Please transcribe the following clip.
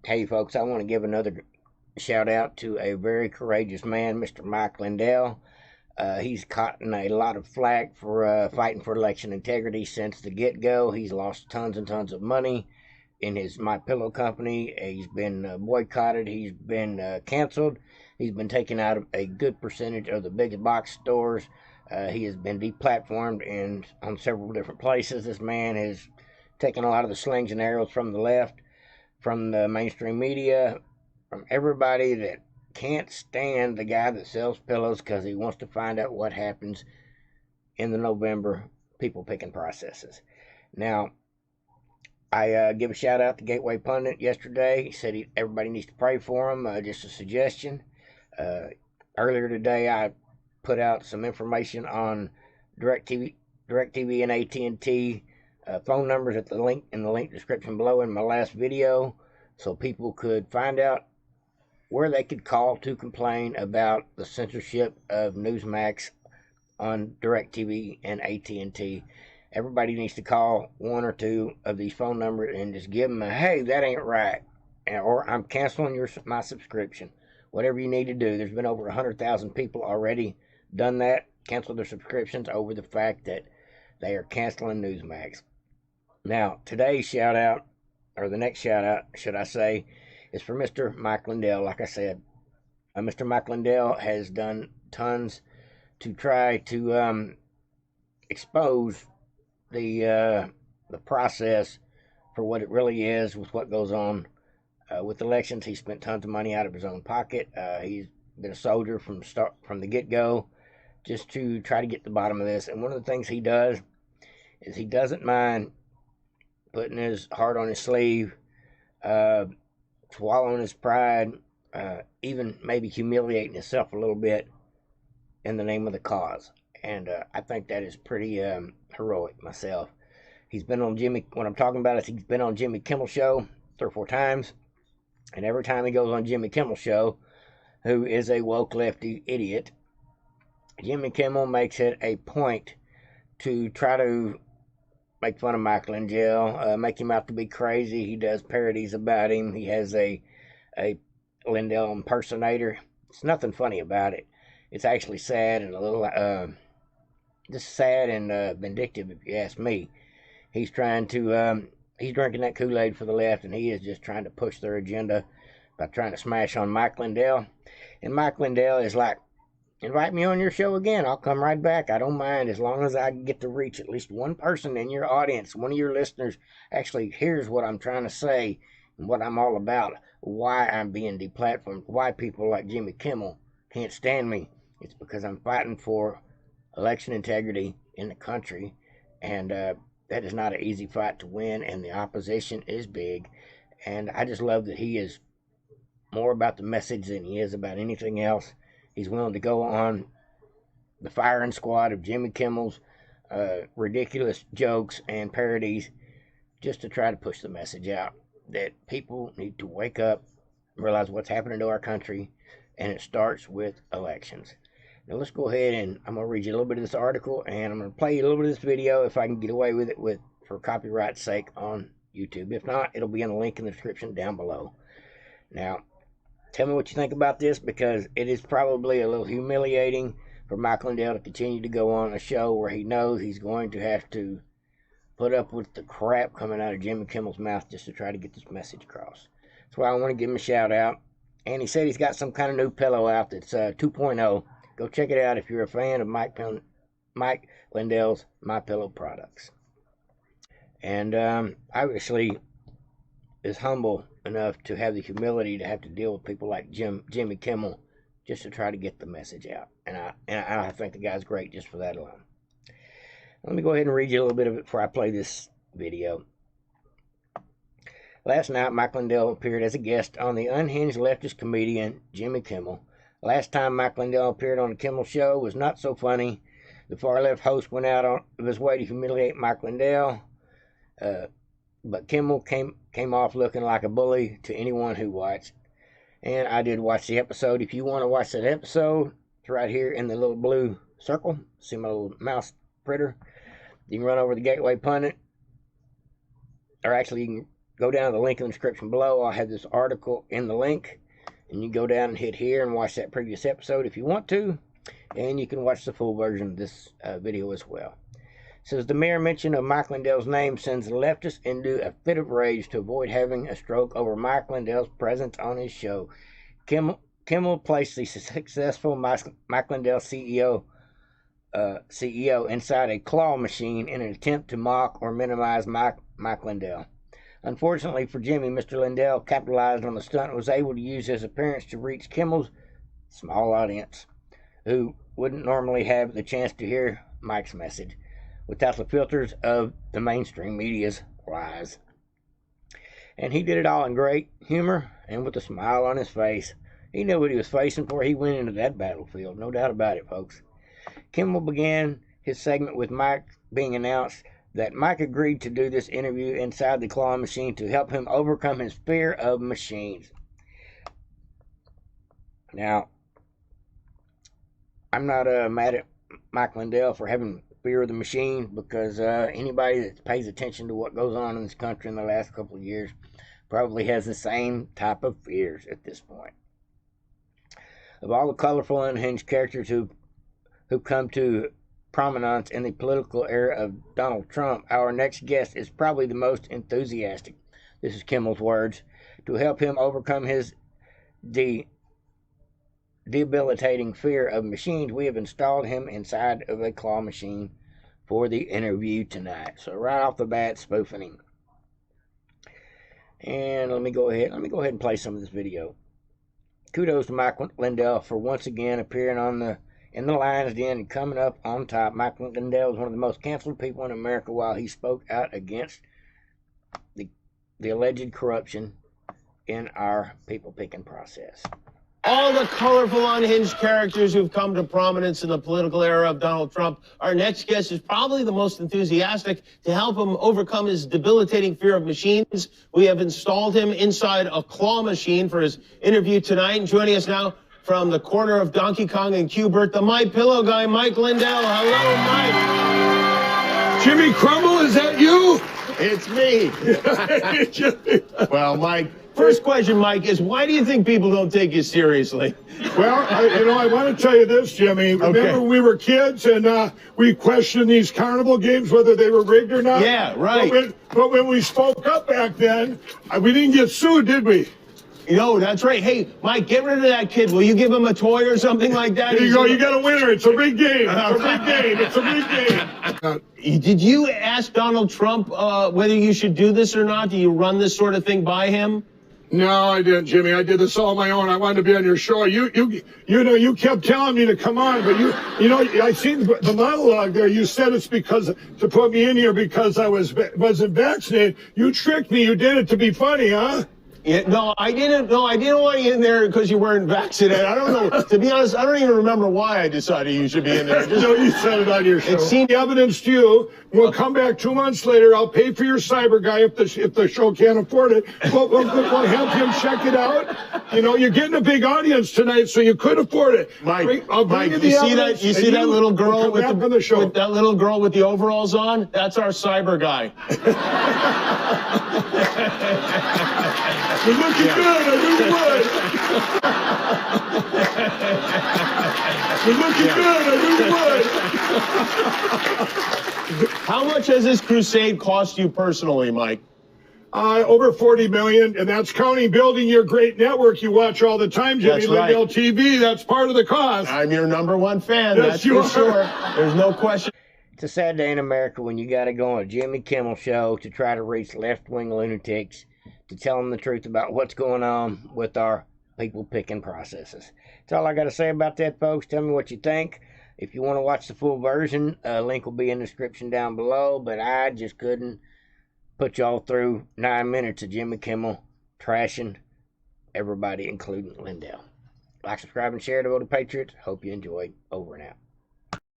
Hey folks, I want to give another shout out to a very courageous man, Mr. Mike Lindell. He's gotten a lot of flack for fighting for election integrity since the get-go. He's lost tons and tons of money in his My Pillow company. He's been boycotted. He's been canceled. He's been taken out of a good percentage of the big box stores. He has been deplatformed in on several different places. This man has taken a lot of the slings and arrows from the left, from the mainstream media, from everybody that can't stand the guy that sells pillows because he wants to find out what happens in the November people picking processes. Now, I give a shout out to Gateway Pundit yesterday. He said everybody needs to pray for him. Just a suggestion. Earlier today, I put out some information on DirecTV and AT&T phone numbers at the link in the link description below in my last video, so people could find out where they could call to complain about the censorship of Newsmax on DirecTV and AT&T. Everybody needs to call one or two of these phone numbers and just give them a, hey, that ain't right, or I'm canceling my subscription. Whatever you need to do. There's been over 100,000 people already done that, canceled their subscriptions over the fact that they are canceling Newsmax. Now, today's shout out, or the next shout out, should I say, is for Mr. Mike Lindell. Like I said, Mr. Mike Lindell has done tons to try to expose the process for what it really is with what goes on with elections. He spent tons of money out of his own pocket. He's been a soldier from the get-go, just to try to get to the bottom of this. And one of the things he does is he doesn't mind putting his heart on his sleeve, swallowing his pride, even maybe humiliating himself a little bit in the name of the cause. And I think that is pretty heroic myself. He's been on what I'm talking about is he's been on Jimmy Kimmel Show 3 or 4 times. And every time he goes on Jimmy Kimmel Show, who is a woke lefty idiot, Jimmy Kimmel makes it a point to try to make fun of Mike Lindell, make him out to be crazy. He does parodies about him. He has a Lindell impersonator. It's nothing funny about it. It's actually sad and a little just sad and vindictive, if you ask me. He's trying to he's drinking that Kool-Aid for the left, and he is just trying to push their agenda by trying to smash on Mike Lindell. And Mike Lindell is like, invite me on your show again. I'll come right back. I don't mind, as long as I get to reach at least one person in your audience, one of your listeners actually hears what I'm trying to say and what I'm all about, why I'm being deplatformed, why people like Jimmy Kimmel can't stand me. It's because I'm fighting for election integrity in the country, and that is not an easy fight to win, and the opposition is big. And I just love that he is more about the message than he is about anything else. He's willing to go on the firing squad of Jimmy Kimmel's ridiculous jokes and parodies just to try to push the message out that people need to wake up and realize what's happening to our country, and it starts with elections. Now let's go ahead, and I'm going to read you a little bit of this article, and I'm going to play you a little bit of this video if I can get away with it for copyright's sake on YouTube. If not, it'll be in the link in the description down below. Now, tell me what you think about this, because it is probably a little humiliating for Mike Lindell to continue to go on a show where he knows he's going to have to put up with the crap coming out of Jimmy Kimmel's mouth just to try to get this message across. That's why I want to give him a shout out. And he said he's got some kind of new pillow out that's 2.0. Go check it out if you're a fan of Mike Lindell's My Pillow products. And obviously is humble enough to have the humility to have to deal with people like Jimmy Kimmel just to try to get the message out. And I think the guy's great just for that alone. Let me go ahead and read you a little bit of it before I play this video. Last night, Mike Lindell appeared as a guest on the unhinged leftist comedian Jimmy Kimmel. Last time Mike Lindell appeared on the Kimmel Show was not so funny. The far-left host went out of his way to humiliate Mike Lindell, but Kimmel came off looking like a bully to anyone who watched. And I did watch the episode. If you want to watch that episode, it's right here in the little blue circle. See my little mouse printer? You can run over to Gateway Pundit, or actually you can go down to the link in the description below. I'll have this article in the link, and you can go down and hit here and watch that previous episode if you want to, and you can watch the full version of this video as well. It says the mere mention of Mike Lindell's name sends the leftists into a fit of rage to avoid having a stroke over Mike Lindell's presence on his show. KIMMEL placed the successful Mike Lindell CEO inside a claw machine in an attempt to mock or minimize Mike Lindell. Unfortunately for Jimmy, Mr. Lindell capitalized on the stunt and was able to use his appearance to reach Kimmel's small audience, who wouldn't normally have the chance to hear Mike's message without the filters of the mainstream media's lies. And he did it all in great humor and with a smile on his face. He knew what he was facing before he went into that battlefield, no doubt about it, folks. KIMMEL began his segment with Mike being announced that Mike agreed to do this interview inside the claw machine to help him overcome his fear of machines. Now, I'm not mad at Mike Lindell for having fear of the machine, because anybody that pays attention to what goes on in this country in the last couple of years probably has the same type of fears at this point. Of all the colorful, unhinged characters who come to prominence in the political era of Donald Trump, our next guest is probably the most enthusiastic. This is KIMMEL's words. To help him overcome his debilitating fear of machines, we have installed him inside of a claw machine for the interview tonight. So right off the bat, spoofing him. And let me go ahead and play some of this video. Kudos to Mike Lindell for once again appearing in the lion's den and coming up on top. Mike Lindell is one of the most canceled people in America while he spoke out against the alleged corruption in our people-picking process. All the colorful, unhinged characters who've come to prominence in the political era of Donald Trump. Our next guest is probably the most enthusiastic to help him overcome his debilitating fear of machines. We have installed him inside a claw machine for his interview tonight. And joining us now from the corner of Donkey Kong and Q*bert, the My Pillow guy, Mike Lindell. Hello, Mike. Jimmy Crumble, is that you? It's me. Well, Mike, first question, Mike, is why do you think people don't take you seriously? Well, I want to tell you this, Jimmy. Remember we were kids and we questioned these carnival games, whether they were rigged or not? Yeah, right. But when we spoke up back then, we didn't get sued, did we? No, that's right. Hey, Mike, get rid of that kid. Will you give him a toy or something like that? There you go. You got a winner. It's a rigged game. It's a rigged game. It's a rigged game. Did you ask Donald Trump whether you should do this or not? Do you run this sort of thing by him? No, I didn't, Jimmy. I did this all on my own. I wanted to be on your show. You kept telling me to come on, but I seen the monologue there. You said it's because to put me in here because I wasn't vaccinated. You tricked me. You did it to be funny, huh? Yeah, no, I didn't. No, I didn't want you in there because you weren't vaccinated. I don't know. To be honest, I don't even remember why I decided you should be in there. No, you said it on your show. It seemed evidence to you. We'll come back 2 months later. I'll pay for your cyber guy if the show can't afford it. We'll help him check it out. You're getting a big audience tonight, so you could afford it. Mike, you see that? You see that little girl with that little girl with the overalls on? That's our cyber guy. You're looking good. I knew you would. You're looking good. I knew you would. How much has this crusade cost you personally, Mike? Over $40 million, and that's counting building your great network you watch all the time, Jimmy. Lindell TV. That's part of the cost. I'm your #1 fan. That's for sure. There's no question. It's a sad day in America when you got to go on a Jimmy Kimmel show to try to reach left-wing lunatics to tell them the truth about what's going on with our people-picking processes. That's all I got to say about that, folks. Tell me what you think. If you want to watch the full version, link will be in the description down below, but I just couldn't put y'all through 9 minutes of Jimmy Kimmel trashing everybody, including Lindell. Like, subscribe, and share to Vote of Patriots. Hope you enjoyed. Over and out.